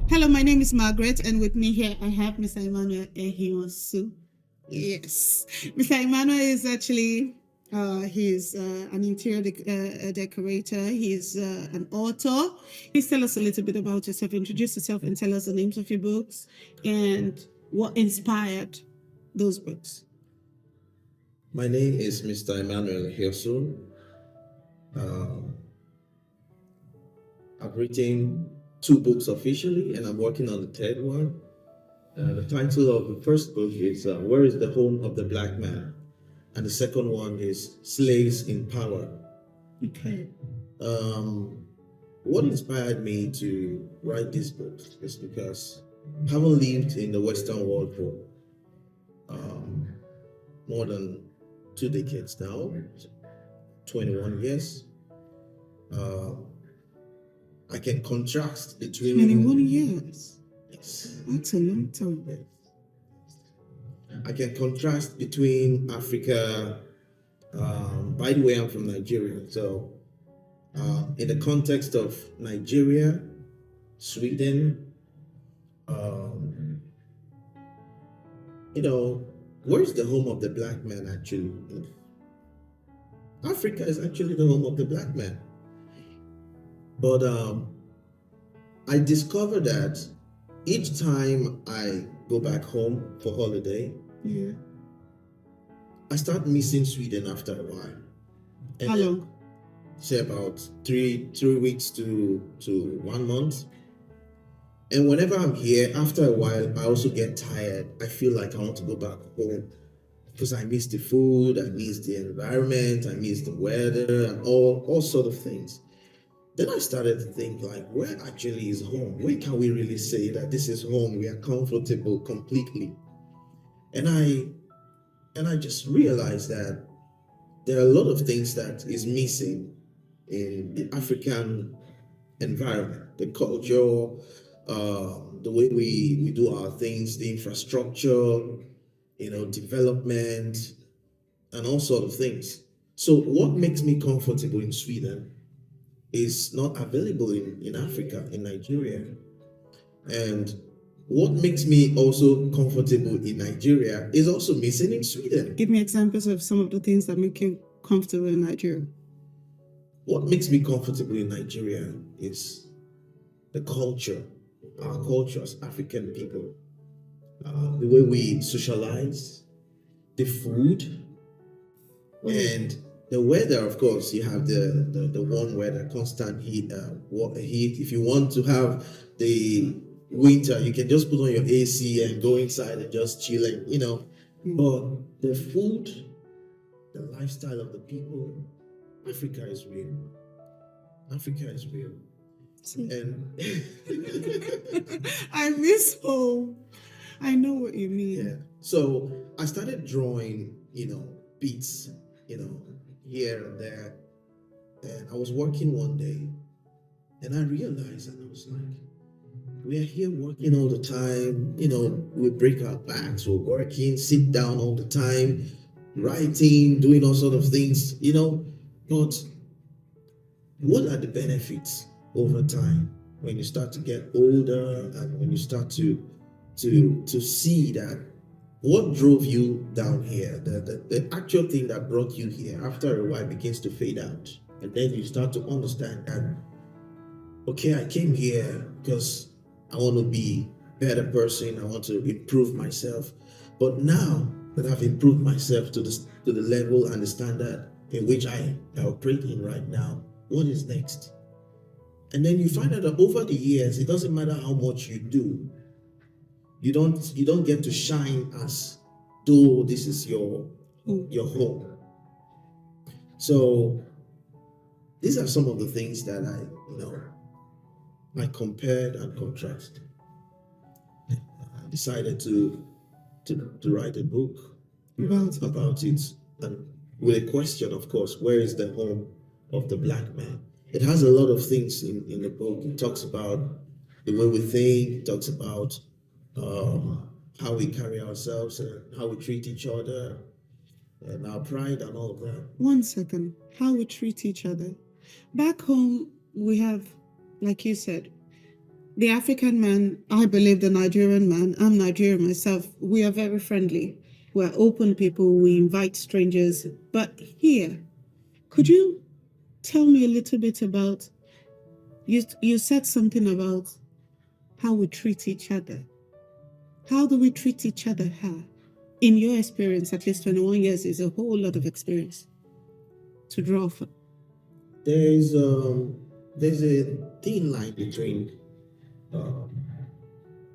Hello, my name is Margaret, and with me here I have Mr. Emmanuel Ehiosu. Yes, Mr. Emmanuel is actually he's an interior decorator. He's an author. Please tell us a little bit about yourself. Introduce yourself and tell us the names of your books and what inspired those books. My name is Mr. Emmanuel Hirsul. Um, I've written two books officially, and I'm working on the third one. The title of the first book is Where is the Home of the Black Man? And the second one is Slaves in Power. Okay. Um, what inspired me to write this book is because I haven't lived in the Western world for um, more than 2 decades now, 21 years. Uh, I can contrast between 21 years. Yes. That's a long time. I can contrast between Africa. By the way, I'm from Nigeria, so in the context of Nigeria, Sweden, um, where's the home of the black man actually? Africa is actually the home of the black man. But I discovered that each time I go back home for holiday, Yeah. I start missing Sweden after a while. And How long? Say about three weeks to 1 month. And whenever I'm here, after a while, I also get tired. I feel like I want to go back home because I miss the food, I miss the environment, I miss the weather, and all sort of things. Then I started to think like, where actually is home? Where can we really say that this is home? We are comfortable completely. And I just realized that there are a lot of things that is missing in the African environment, the culture, the way we do our things, the infrastructure, development, and all sort of things. So what makes me comfortable in Sweden is not available in Africa, in Nigeria. And what makes me also comfortable in Nigeria is also missing in Sweden. Give me examples of some of the things that make you comfortable in Nigeria. What makes me comfortable in Nigeria is the culture, our culture as African people, the way we socialize, the food, and the weather. Of course, you have the warm weather, constant heat. Heat. If you want to have the winter, you can just put on your AC and go inside and just chill But the food, the lifestyle of the people, Africa is real. Africa is real. And I miss home. I know what you mean. yeah. So I started drawing, beats, here and there. And I was working one day and I realized, and I was like, we are here working all the time, we break our backs, we're working, sit down all the time, writing, doing all sort of things, but what are the benefits over time when you start to get older and when you start to see that what drove you down here, the actual thing that brought you here, after a while begins to fade out. And then you start to understand that, okay, I came here because I want to be a better person, I want to improve myself. But now that I've improved myself to the level and the standard in which I operate in right now, what is next? And then you find out that over the years, it doesn't matter how much you do, you don't get to shine as though this is your home. So these are some of the things that I compared and contrasted. I decided to write a book about it, and with a question, of course, where is the home of the black man? It has a lot of things in the book. It talks about the way we think, it talks about how we carry ourselves and how we treat each other and our pride and all of that. 1 second. How we treat each other. Back home, we have, like you said, The African man, I believe the Nigerian man, I'm Nigerian myself, we are very friendly. We're open people, we invite strangers. But here, could you tell me a little bit about, you said something about how we treat each other. How do we treat each other? How? In your experience, at least 21 years is a whole lot of experience to draw from. There's a thin line between um,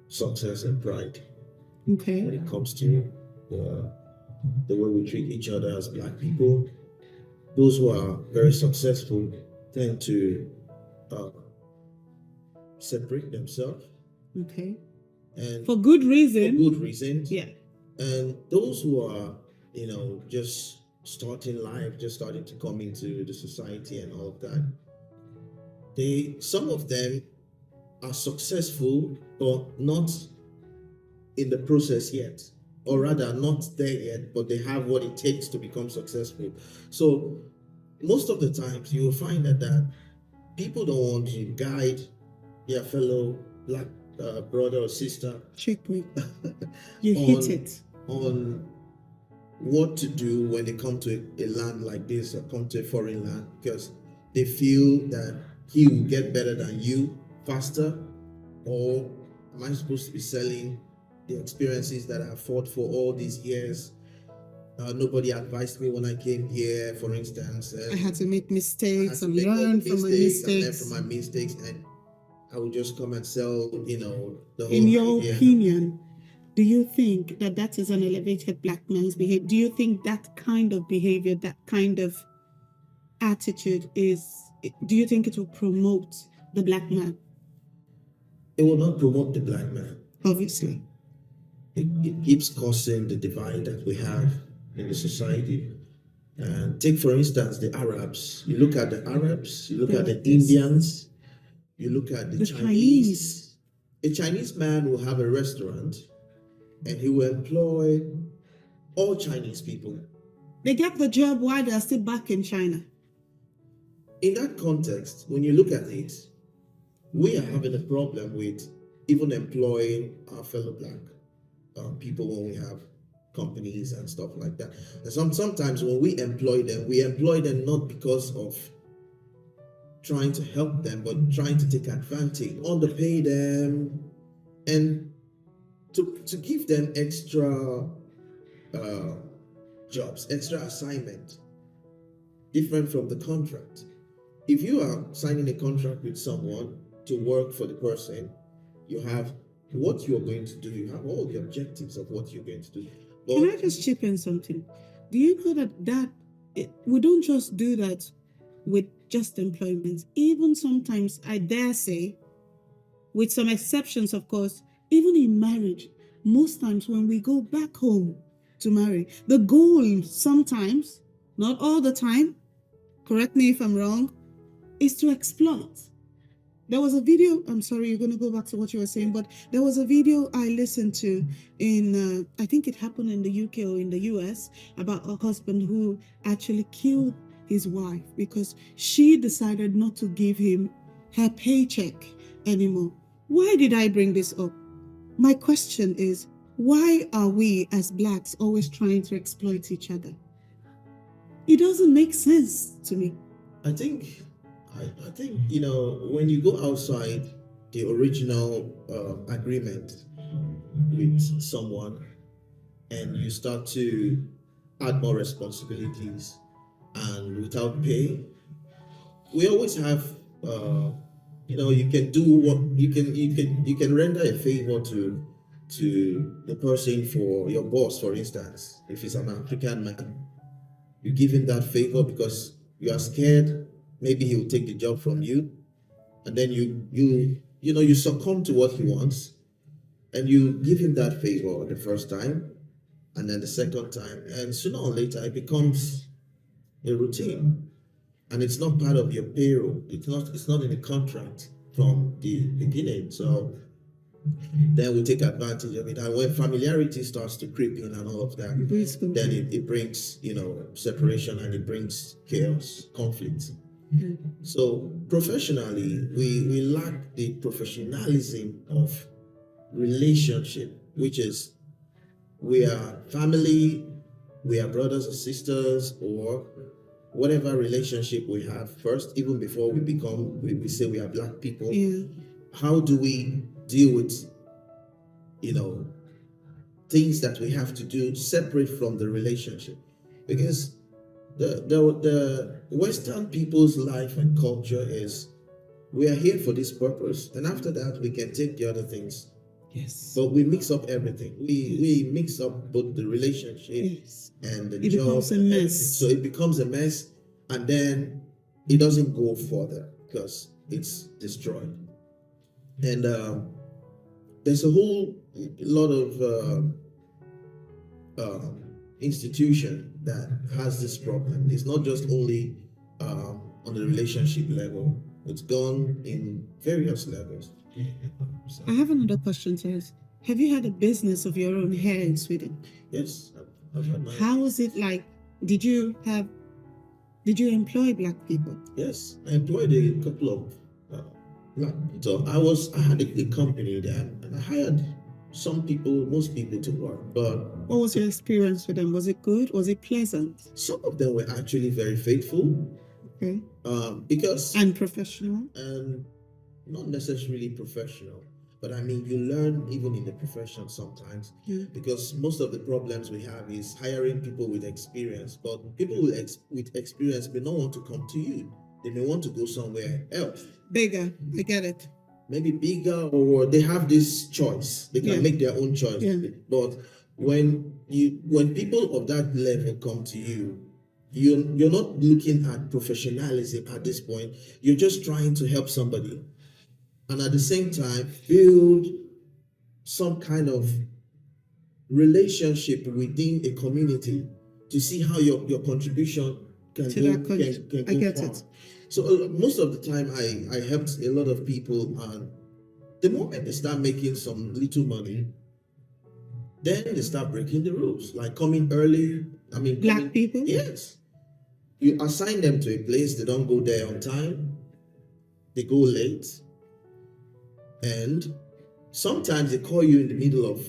success and pride when Okay. it comes to the way we treat each other as Black people. Those who are very successful tend to uh, separate themselves, Okay. and For good for reason. good reasons. Yeah. And those who are, just starting life, just starting to come into the society and all of that, some of them are successful, but not in the process yet, or rather not there yet, but they have what it takes to become successful. So most of the times you will find that people don't want to guide their fellow Black brother or sister Checkmate. You hit on it. on what to do when they come to a land like this or come to a foreign land, because they feel that he will get better than you faster, or am I supposed to be selling the experiences that I fought for all these years? Nobody advised me when I came here, for instance. I had to make I had mistakes to and make all the learn from my mistakes and learn mistakes. from my mistakes, and I would just come and sell, the whole In your idea. opinion, do you think that that is an elevated Black man's behavior? Do you think that kind of behavior, that kind of attitude do you think it will promote the Black man? It will not promote the Black man. Obviously. It keeps causing the divide that we have in the society. And take, for instance, the Arabs. You look at the Arabs, you look at the Indians, you look at the Chinese. A Chinese man will have a restaurant and he will employ all Chinese people. They get the job while they're still back in China. In that context, when you look at it, we are having a problem with even employing our fellow Black people when we have companies and stuff like that. And sometimes when we employ them not because of trying to help them, but trying to take advantage, underpay them, and to give them extra jobs, extra assignment, different from the contract. If you are signing a contract with someone to work for the person, you have what you're going to do, you have all the objectives of what you're going to do. But Can I just chip in something? Do you know that we don't just do that with just employment? Even sometimes, I dare say, with some exceptions, of course, even in marriage, most times when we go back home to marry, the goal sometimes, not all the time, correct me if I'm wrong, is to exploit. There was a video, I'm sorry, you're going to go back to what you were saying, but there was a video I listened to in, I think it happened in the UK or in the US, about a husband who actually killed his wife because she decided not to give him her paycheck anymore. Why did I bring this up? My question is, why are we as Blacks always trying to exploit each other? It doesn't make sense to me. I think, when you go outside the original agreement with someone and you start to add more responsibilities and without pay, we always have, you can do what you can render a favor to the person, for your boss, for instance. If he's an African man, you give him that favor because you are scared maybe he'll take the job from you, and then you succumb to what he wants, and you give him that favor the first time, and then the second time, and sooner or later it becomes a routine, and it's not part of your payroll. It's not in the contract from the beginning. So then we take advantage of it, and when familiarity starts to creep in and all of that, then it brings separation, and it brings chaos, conflict. So professionally, we lack the professionalism of relationship, which is we are family, we are brothers or sisters, or whatever relationship we have first, even before we say we are black people. Yeah. How do we deal with, you know, things that we have to do separate from the relationship? Because the Western people's life and culture is we are here for this purpose, and after that we can take the other things. Yes. But we mix up everything. We mix up both the relationship Yes. and the It job. becomes a and mess. everything. So it becomes a mess, and then it doesn't go further because it's destroyed. And there's a whole lot of institution that has this problem. It's not just only on the relationship level. It's gone in various levels. So, I have another question to ask. Have you had a business of your own here in Sweden? yes, I've had my. How was it like? Did you employ black people? Yes, I employed a couple of black people. So I had a company there, and I hired most people to work, but What was your experience with them? Was it good? Was it pleasant? some of them were actually very faithful, Okay. because And professional? not necessarily professional, but I mean you learn even in the profession sometimes, Yeah. because most of the problems we have is hiring people with experience, but people with experience may not want to come to you. They may want to go somewhere else, Bigger. I get it. maybe bigger, or they have this choice. They can Yeah. make their own choice. Yeah. But when people of that level come to you, you're not looking at professionalism at this point. You're just trying to help somebody, and at the same time build some kind of relationship within a community to see how your contribution can To go, that country. can I go get far. it. So most of the time I helped a lot of people, and the moment they start making some little money, then they start breaking the rules, like coming early. I mean, Black people? Yes. You assign them to a place, they don't go there on time, they go late, and sometimes they call you in the middle of,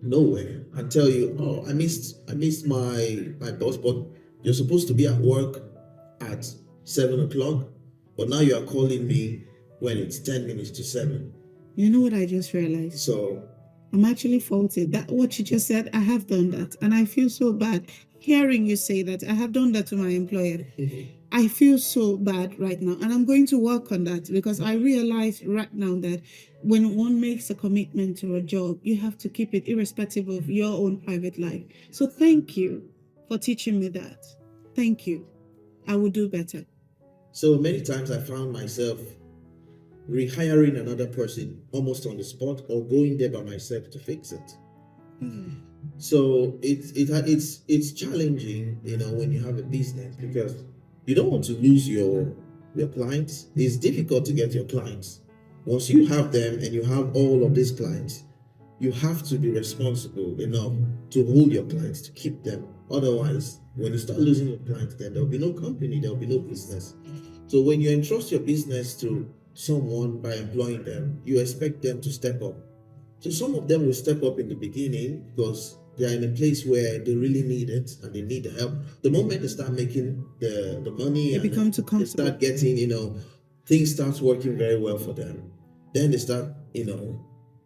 nowhere and tell you, oh, I missed my bus, but you're supposed to be at work at 7 o'clock, but now you are calling me when it's 10 minutes to 7. You know what I just realized? So I'm actually faulted. That what you just said, I have done that. And I feel so bad hearing you say that. I have done that to my employer. I feel so bad right now. And I'm going to work on that, because I realize right now that when one makes a commitment to a job, you have to keep it irrespective of your own private life. So thank you for teaching me that. Thank you. I will do better. So many times I found myself rehiring another person almost on the spot, or going there by myself to fix it. So it's challenging, when you have a business, because you don't want to lose your clients. It's difficult to get your clients. Once you have them and you have all of these clients, you have to be responsible enough to hold your clients, to keep them. Otherwise, when you start losing your clients, then there'll be no company, there'll be no business. So when you entrust your business to someone by employing them, you expect them to step up. So some of them will step up in the beginning because they are in a place where they really need it and they need the help. The moment they start making the money, They become too they comfortable. start getting, things starts working very well for them. Then they start,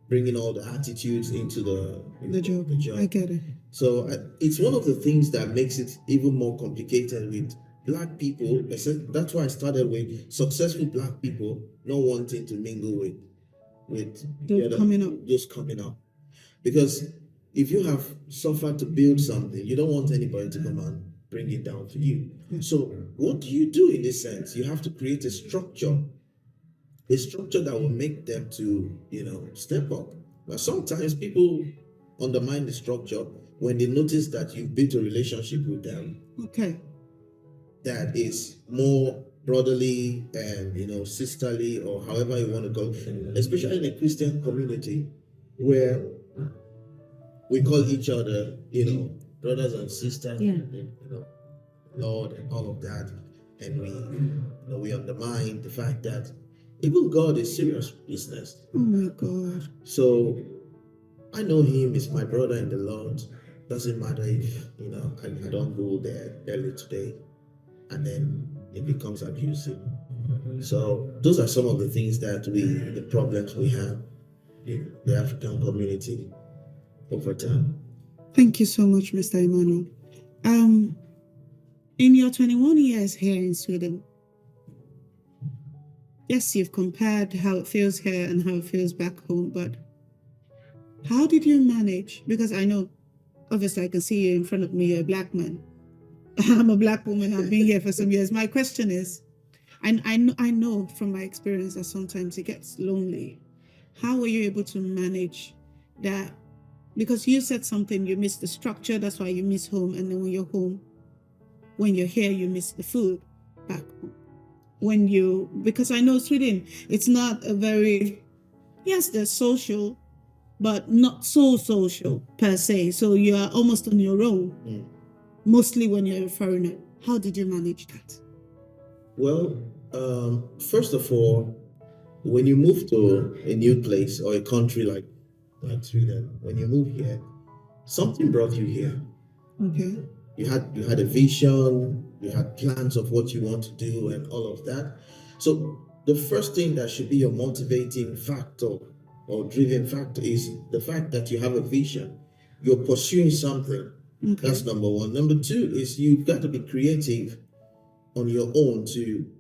bringing all the attitudes into The job. I get it. So it's one of the things that makes it even more complicated with Black people. That's why I started with successful Black people not wanting to mingle with Those coming up. Because if you have suffered to build something, you don't want anybody to come and bring it down for you. So what do you do in this sense? You have to create a structure that will make them to, step up. But sometimes people undermine the structure when they notice that you've built a relationship with them. Okay. That is more brotherly and sisterly, or however you want to call it, especially in a Christian community where we call each other, brothers and sisters, Lord, and all of that. and we undermine the fact that even God is serious business. Oh my God. So I know him is my brother in the Lord. Doesn't matter if I don't go there early today, and then it becomes abusive. So those are some of the things the problems we have in the African community over time. Thank you so much, Mr. Emmanuel. In your 21 years here in Sweden, yes, you've compared how it feels here and how it feels back home, but how did you manage? Because I know, obviously, I can see you in front of me, you're a black man. I'm a black woman, I've been here for some years. My question is, and I know from my experience that sometimes it gets lonely. How were you able to manage that? Because you said something, you miss the structure, that's why you miss home. And then when you're home, when you're here, you miss the food back home. Because I know Sweden, it's not a very, yes, they're social, but not so social per se. So you are almost on your own, mostly when you're a foreigner. How did you manage that? Well, first of all, when you move to a new place or a country like Sweden, when you move here, something brought you here. Okay. You had a vision, you had plans of what you want to do and all of that. So the first thing that should be your motivating factor or driving factor is the fact that you have a vision. You're pursuing something. Okay. That's number one. Number two is you've got to be creative on your own to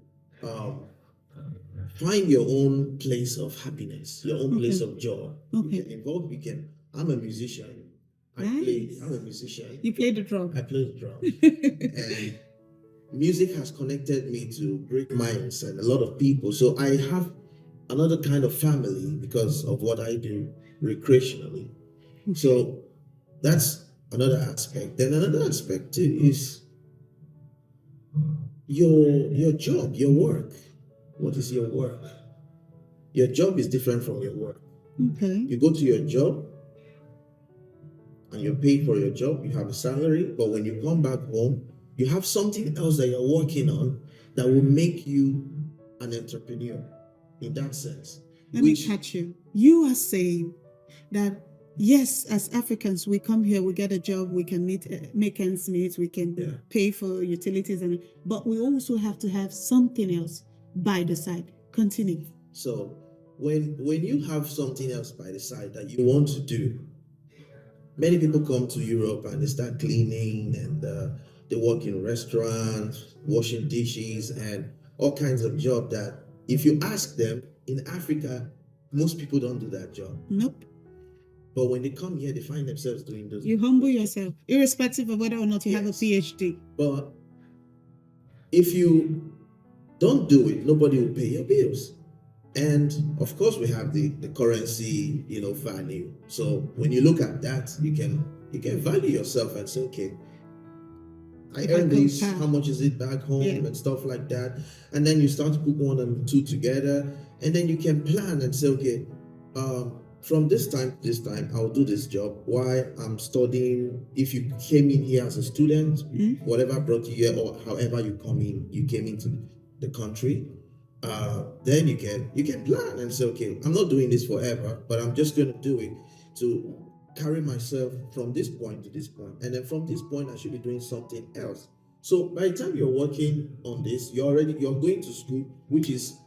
find your own place of happiness, your own place of joy. Okay. You get involved. I'm a musician. I'm a musician. You play the drum. I play the drum. And music has connected me to great minds and a lot of people. So I have another kind of family because of what I do recreationally. Okay. So that's another aspect. Then another aspect too is your job, your work. What is your work? Your job is different from your work. Okay. You go to your job and you're paid for your job, you have a salary, but when you come back home, you have something else that you're working on that will make you an entrepreneur in that sense. Let me catch you. You are saying that yes, as Africans, we come here, we get a job, we can make ends meet, we can pay for utilities, but we also have to have something else by the side. Continue. So when you have something else by the side that you want to do, many people come to Europe and they start cleaning and they work in restaurants, washing dishes and all kinds of jobs that if you ask them in Africa, most people don't do that job. Nope. But when they come here, they find themselves doing those. You humble yourself, irrespective of whether or not you have a PhD. But if you don't do it, nobody will pay your bills. And of course, we have the currency, value. So when you look at that, you can value yourself and say, okay, I earn this. How much is it back home and stuff like that? And then you start to put one and two together, and then you can plan and say, okay, from this time to this time, I'll do this job. While I'm studying, if you came in here as a student, whatever brought you here, or however you came into the country. Then you can plan and say, okay, I'm not doing this forever, but I'm just going to do it to carry myself from this point to this point, and then from this point I should be doing something else. So by the time you're working on this, you're going to school, which is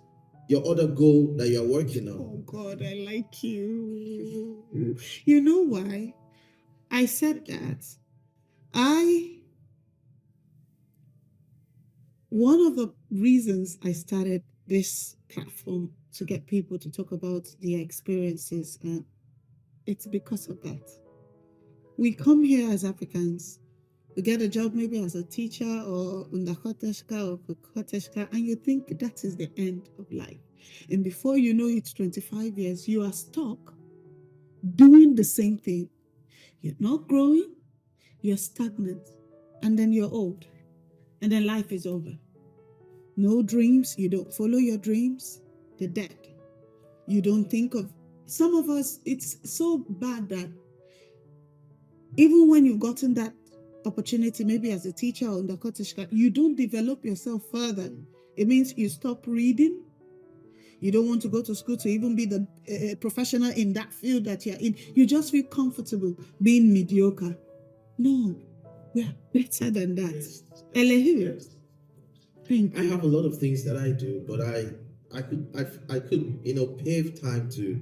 your other goal that you're working on. Oh God, I like you. You know why I said that? One of the reasons I started this platform to get people to talk about their experiences, and it's because of that. We come here as Africans, we get a job maybe as a teacher or undakoteshka or kukoteshka, and you think that is the end of life. And before you know it, 25 years, you are stuck doing the same thing. You're not growing, you're stagnant, and then you're old. And then life is over. No dreams, you don't follow your dreams, they're dead. You don't think of, some of us, it's so bad that even when you've gotten that opportunity, maybe as a teacher or in the cottage, you don't develop yourself further. It means you stop reading. You don't want to go to school to even be the professional in that field that you're in. You just feel comfortable being mediocre. No, we are better than that. Yes. Elihu. Thank I you. have a lot of things that I do, but I could pave time to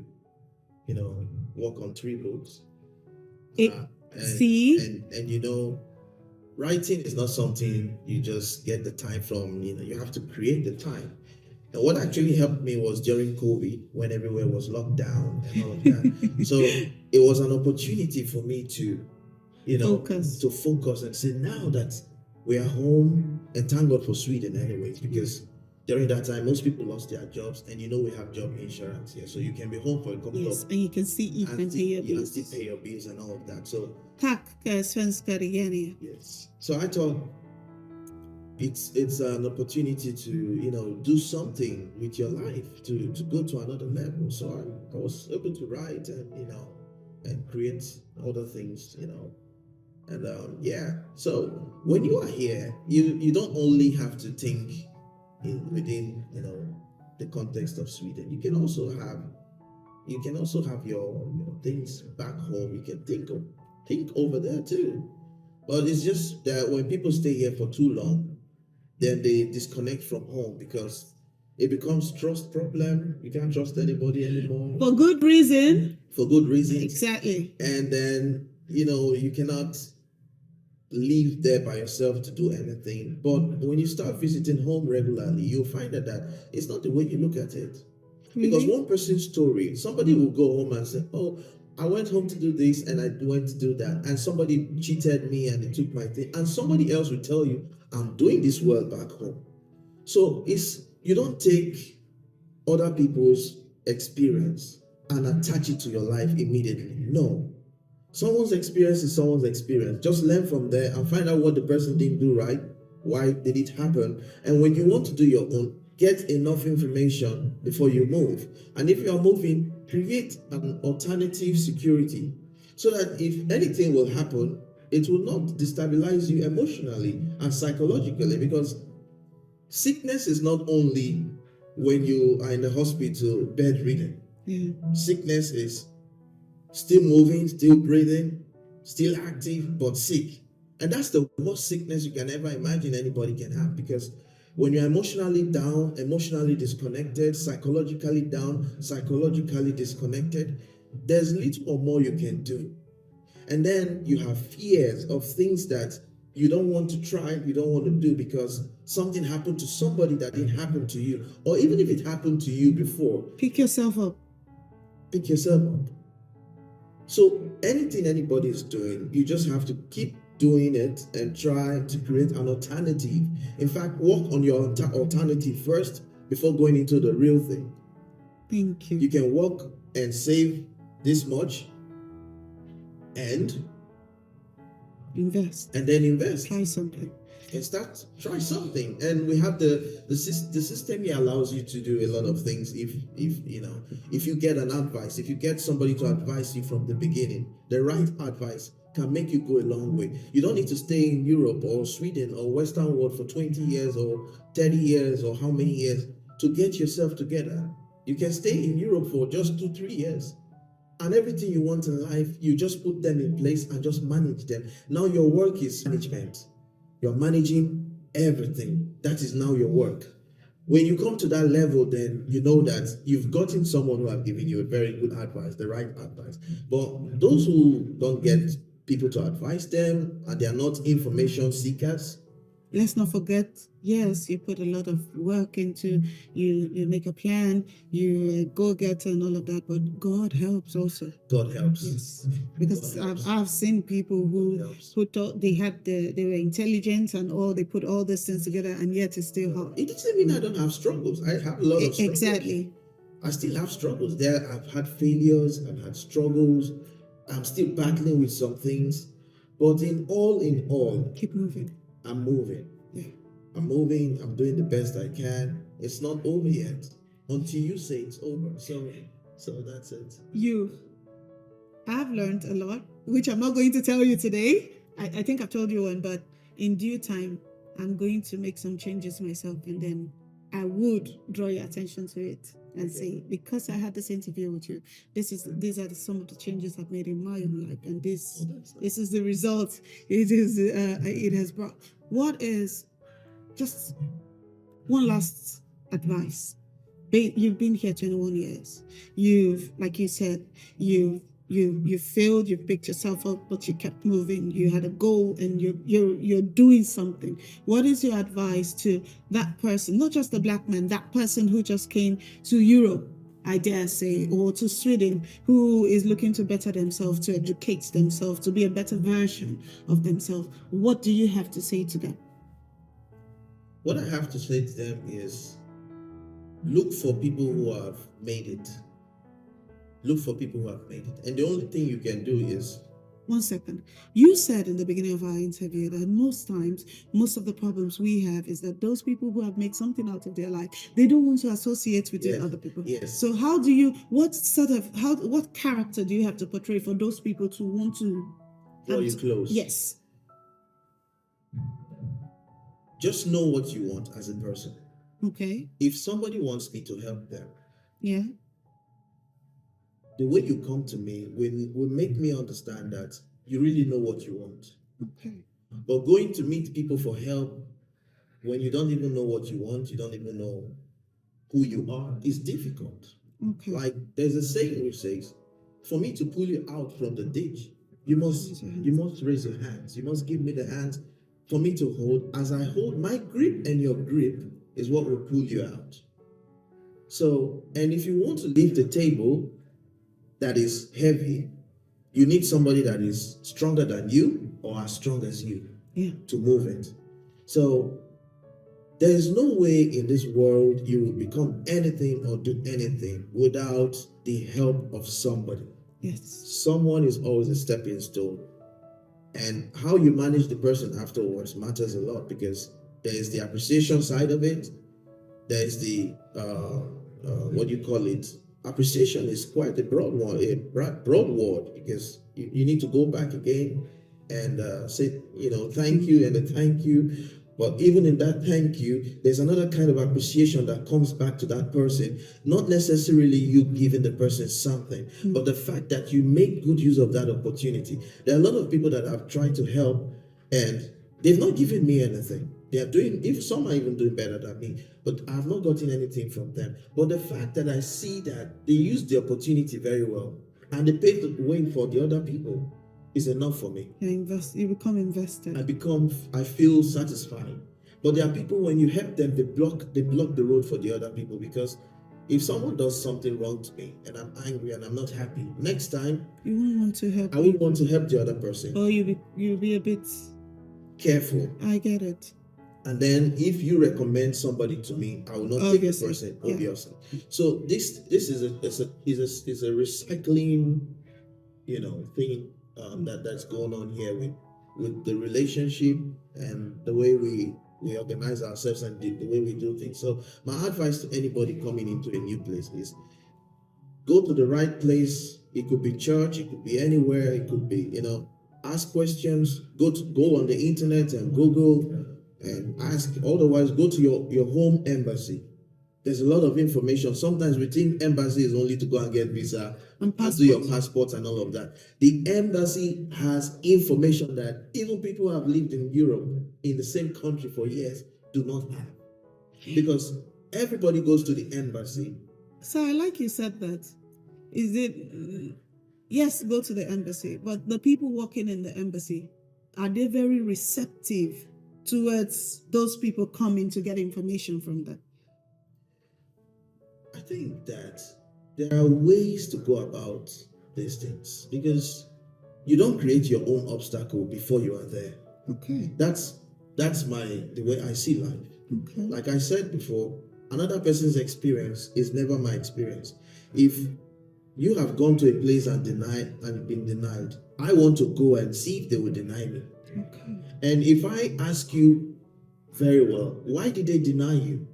work on 3 books. It- And, see? and writing is not something you just get the time from. You have to create the time. And what actually helped me was during COVID, when everywhere was locked down and all of that. So it was an opportunity for me to focus and say, now that we are home, and thank God for Sweden anyways, because during that time most people lost their jobs, and we have job insurance here, so you can be home for a couple Yes, of and you can see you can pay your you can bills. still pay your bills and all of that. So Tack svenskar igen. yes, so I thought it's an opportunity to do something with your life, to go to another level. So I was able to write and create other things, and so when you are here, you don't only have to think within the context of Sweden. You can also have your things back home. You can think over there too. But it's just that when people stay here for too long, then they disconnect from home, because it becomes trust problem. You can't trust anybody anymore For good reason. for good reasons. Exactly. And then you cannot live there by yourself to do anything. But when you start visiting home regularly, you'll find that it's not the way you look at it. Because Really? one person's story, somebody will go home and say, oh, I went home to do this and I went to do that, and somebody cheated me and they took my thing, and somebody else will tell you, I'm doing this well back home. So you don't take other people's experience and attach it to your life immediately. No. Someone's experience is someone's experience. Just learn from there and find out what the person didn't do right. Why did it happen? And when you want to do your own, get enough information before you move. And if you are moving, create an alternative security, so that if anything will happen, it will not destabilize you emotionally and psychologically. Because sickness is not only when you are in the hospital bedridden. Yeah. Sickness is still moving, still breathing, still active, but sick. And that's the worst sickness you can ever imagine anybody can have. Because when you're emotionally down, emotionally disconnected, psychologically down, psychologically disconnected, there's little or more you can do. And then you have fears of things that you don't want to try, you don't want to do, because something happened to somebody that didn't happen to you. Or even if it happened to you before, Pick yourself up. pick yourself up. So anything anybody is doing, you just have to keep doing it and try to create an alternative. In fact, work on your alternative first before going into the real thing. Thank you. You can work and save this much and Invest. then invest Try something. and try something. And we have the system here allows you to do a lot of things. If you get an advice, if you get somebody to advise you from the beginning, the right advice can make you go a long way. You don't need to stay in Europe or Sweden or Western world for 20 years or 30 years or how many years to get yourself together. You can stay in Europe for just 2-3 years. And everything you want in life, you just put them in place and just manage them. Now your work is management. You're managing everything. That is now your work. When you come to that level, then you know that you've gotten someone who have given you a very good advice, the right advice. But those who don't get people to advise them and they are not information seekers, Let's not forget, yes, you put a lot of work into, you make a plan, you go get and all of that, but God helps also. God helps. Yes, because God helps. I've seen people who helps. thought they were intelligent and all, they put all these things together, and yet it's still hard. It doesn't mean I don't have struggles. I have a lot of struggles. Exactly. I still have struggles. I've had failures, I've had struggles. I'm still battling with some things. But in all, Keep moving. I'm moving. Yeah. I'm moving. I'm doing the best I can. It's not over yet until you say it's over. So that's it. I've learned a lot, which I'm not going to tell you today. I think I've told you one, but in due time, I'm going to make some changes myself, and then I would draw your attention to it and say, because I had this interview with you, these are some of the changes I've made in my own life, and this is the result it has brought. What is just one last advice? You've been here 21 years. You've, like you said, you failed. You picked yourself up, but you kept moving. You had a goal, and you're doing something. What is your advice to that person, not just the black man, that person who just came to Europe, I dare say, or to Sweden, who is looking to better themselves, to educate themselves, to be a better version of themselves? What do you have to say to them? What I have to say to them is, look for people who have made it. Look for people who have made it. And the only thing you can do is... 1 second. You said in the beginning of our interview that most times, most of the problems we have is that those people who have made something out of their life, they don't want to associate with the other people. Yes. So what character do you have to portray for those people to want to draw you close? Yes. Just know what you want as a person. Okay. If somebody wants me to help them, yeah, the way you come to me will make me understand that you really know what you want. Okay. But going to meet people for help when you don't even know what you want, you don't even know who you are, is difficult. Okay. Like there's a saying which says, for me to pull you out from the ditch, you must raise your hands. You must give me the hands for me to hold. As I hold my grip, and your grip is what will pull you out. So, and if you want to leave the table that is heavy, you need somebody that is stronger than you or as strong as you to move it. So there is no way in this world you will become anything or do anything without the help of somebody. Yes. Someone is always a stepping stone. And how you manage the person afterwards matters a lot, because there is the appreciation side of it. There is the, what do you call it? Appreciation is quite a broad word, because you need to go back again and say, thank you and a thank you. But even in that thank you, there's another kind of appreciation that comes back to that person. Not necessarily you giving the person something, but the fact that you make good use of that opportunity. There are a lot of people that have tried to help and they've not given me anything. They are doing, if some are even doing better than me, but I have not gotten anything from them. But the fact that I see that they use the opportunity very well and they pave the way for the other people is enough for me. You become invested. I feel satisfied. But there are people, when you help them, they block the road for the other people, because if someone does something wrong to me and I'm angry and I'm not happy, next time you won't want to help. I would want to help the other person. Or you'll be a bit careful. I get it. And then if you recommend somebody to me, I will not take the person, obviously. So this is a recycling, thing that's going on here with the relationship and the way we organize ourselves and the way we do things. So my advice to anybody coming into a new place is go to the right place. It could be church, it could be anywhere, it could be, ask questions, go on the internet and Google and ask. Otherwise, go to your home embassy. There's a lot of information. Sometimes we think embassy is only to go and get visa and do your passports and all of that. The embassy has information that even people who have lived in Europe, in the same country for years, do not have. Because everybody goes to the embassy. So I like you said that. Is it, yes, go to the embassy, but the people working in the embassy, are they very receptive towards those people coming to get information from them? I think that there are ways to go about these things, because you don't create your own obstacle before you are there. Okay. That's the way I see life. Okay. Like I said before, another person's experience is never my experience. If you have gone to a place and been denied, I want to go and see if they will deny me. Okay. And if I ask you very well, why did they deny you?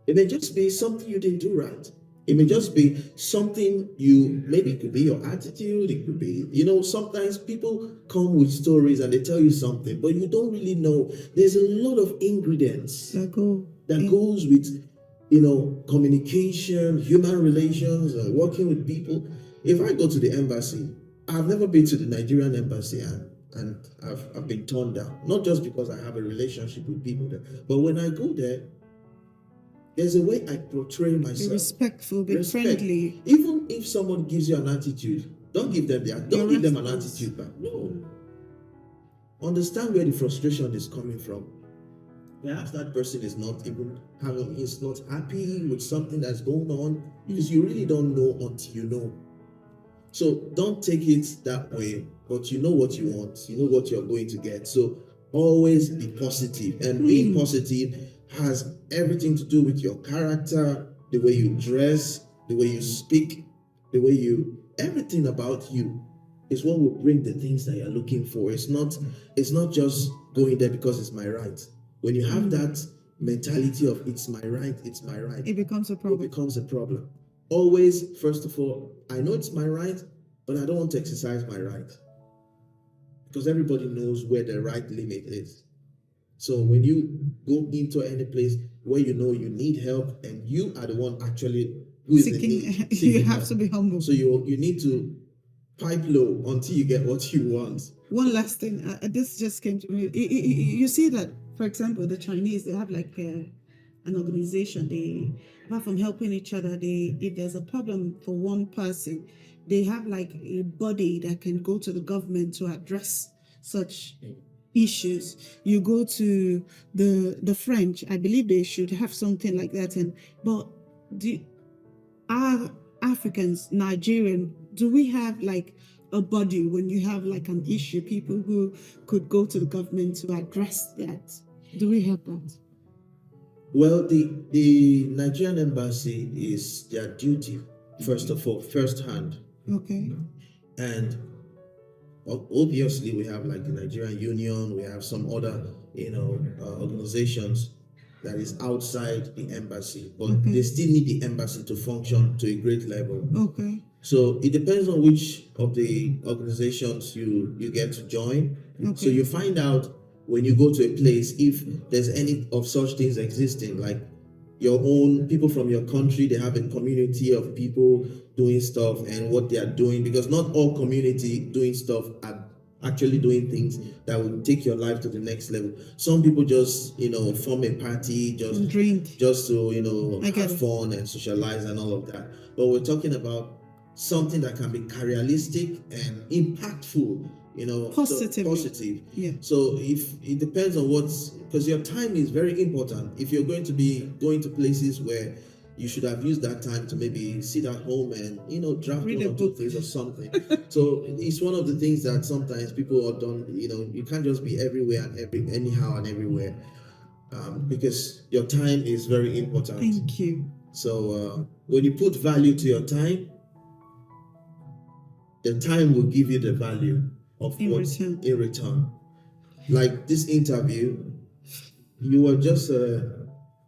It may just be something you didn't do right. It may just be something you, maybe it could be your attitude, it could be, sometimes people come with stories and they tell you something, but you don't really know. There's a lot of ingredients that goes with, communication, human relations, working with people. If I go to the embassy, I've never been to the Nigerian embassy and I've been turned down. Not just because I have a relationship with people there, but when I go there, there's a way I portray myself. Be respectful, be friendly. Even if someone gives you an attitude, don't give them an attitude back. No. Understand where the frustration is coming from. Perhaps that person is not happy with something that's going on, because you really don't know until you know. So don't take it that way, but you know what you want, you know what you're going to get. So always be positive, and being positive has everything to do with your character, the way you dress, the way you speak, everything about you is what will bring the things that you're looking for. It's not just going there because it's my right. When you have that mentality of it's my right, it becomes a problem. Always, first of all, I know it's my right, but I don't want to exercise my right, because everybody knows where the right limit is. So when you go into any place where you know you need help and you are the one actually who is seeking you have help, to be humble. So you need to pipe low until you get what you want. One last thing, this just came to me. You see that, for example, the Chinese, they have like an organization. They, apart from helping each other, if there's a problem for one person, they have like a body that can go to the government to address such issues. You go to the French, I believe they should have something like that. But our Africans, Nigerian, do we have like a body when you have like an issue, people who could go to the government to address that? Do we have that? Well, the Nigerian embassy is their duty, first of all, first hand. Okay. And obviously we have like the Nigerian Union, we have some other organizations that is outside the embassy, but they still need the embassy to function to a great level. Okay. So it depends on which of the organizations you get to join. Okay. So you find out when you go to a place if there's any of such things existing, like your own people from your country, they have a community of people doing stuff and what they are doing, because not all community doing stuff are actually doing things that will take your life to the next level. Some people just, form a party, just drink, just to, have fun and socialize and all of that. But we're talking about something that can be careeristic and impactful, positive. Yeah. So if it depends on because your time is very important. If you're going to be going to places where you should have used that time to maybe sit at home and draft one or two things or something. So it's one of the things that sometimes people are done. You can't just be everywhere and anyhow and everywhere, because your time is very important. Thank you. So when you put value to your time, the time will give you the value of in return. Like this interview, you are just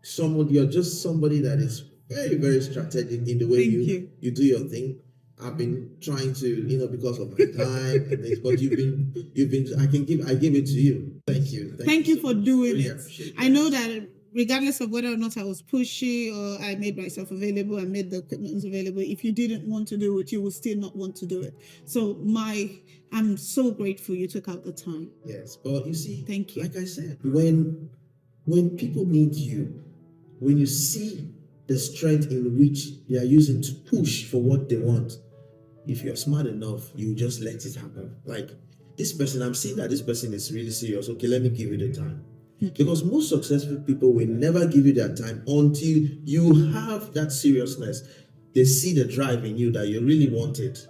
somebody that is very, very strategic in the way you do your thing. I've been trying to, because of my time and this, but you've been I give it to you. Thank you. Thank you for doing it. I know that regardless of whether or not I was pushy or I made myself available, I made the equipment available, if you didn't want to do it, you would still not want to do it. So I'm so grateful you took out the time. Yes, but you see, thank you. Like I said, when people meet you, when you see the strength in which they are using to push for what they want, if you're smart enough, you just let it happen. Like this person, I'm seeing that this person is really serious. Okay, let me give you the time. Because most successful people will never give you that time until you have that seriousness. They see the drive in you that you really want it.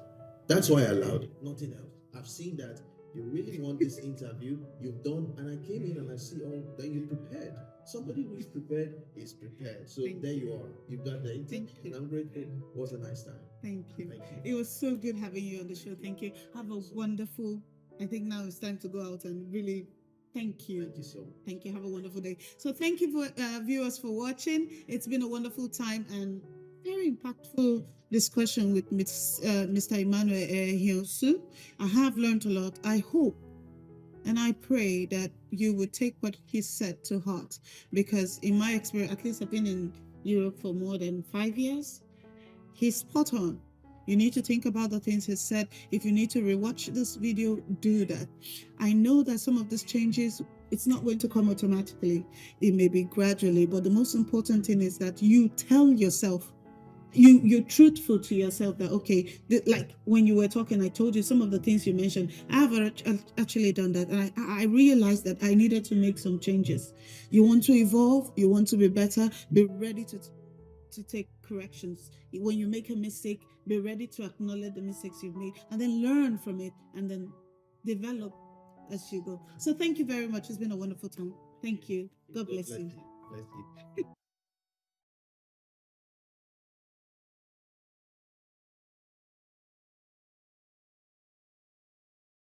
That's why I allowed it. Nothing else. I've seen that you really want this interview. You've done, and I came in and I see that you prepared. Somebody who is prepared is prepared. So there you are. You've got the interview. And I'm grateful. It was a nice time. Thank you. It was so good having you on the show. Thank you. Have a wonderful. I think now it's time to go out and really. Thank you. Thank you so much. Thank you. Have a wonderful day. So thank you for viewers for watching. It's been a wonderful time, and Very impactful discussion with Mr. Emmanuel Hiosu. I have learned a lot. I hope and I pray that you would take what he said to heart, because in my experience, at least I've been in Europe for more than 5 years. He's spot on. You need to think about the things he said. If you need to rewatch this video, do that. I know that some of these changes, it's not going to come automatically. It may be gradually, but the most important thing is that you tell yourself, you're truthful to yourself that okay, like when you were talking, I told you some of the things you mentioned. I have actually done that, and I realized that I needed to make some changes. You want to evolve, you want to be better, be ready to take corrections. When you make a mistake, be ready to acknowledge the mistakes you've made and then learn from it and then develop as you go. So thank you very much. It's been a wonderful time. Thank you. God bless you. Bless you.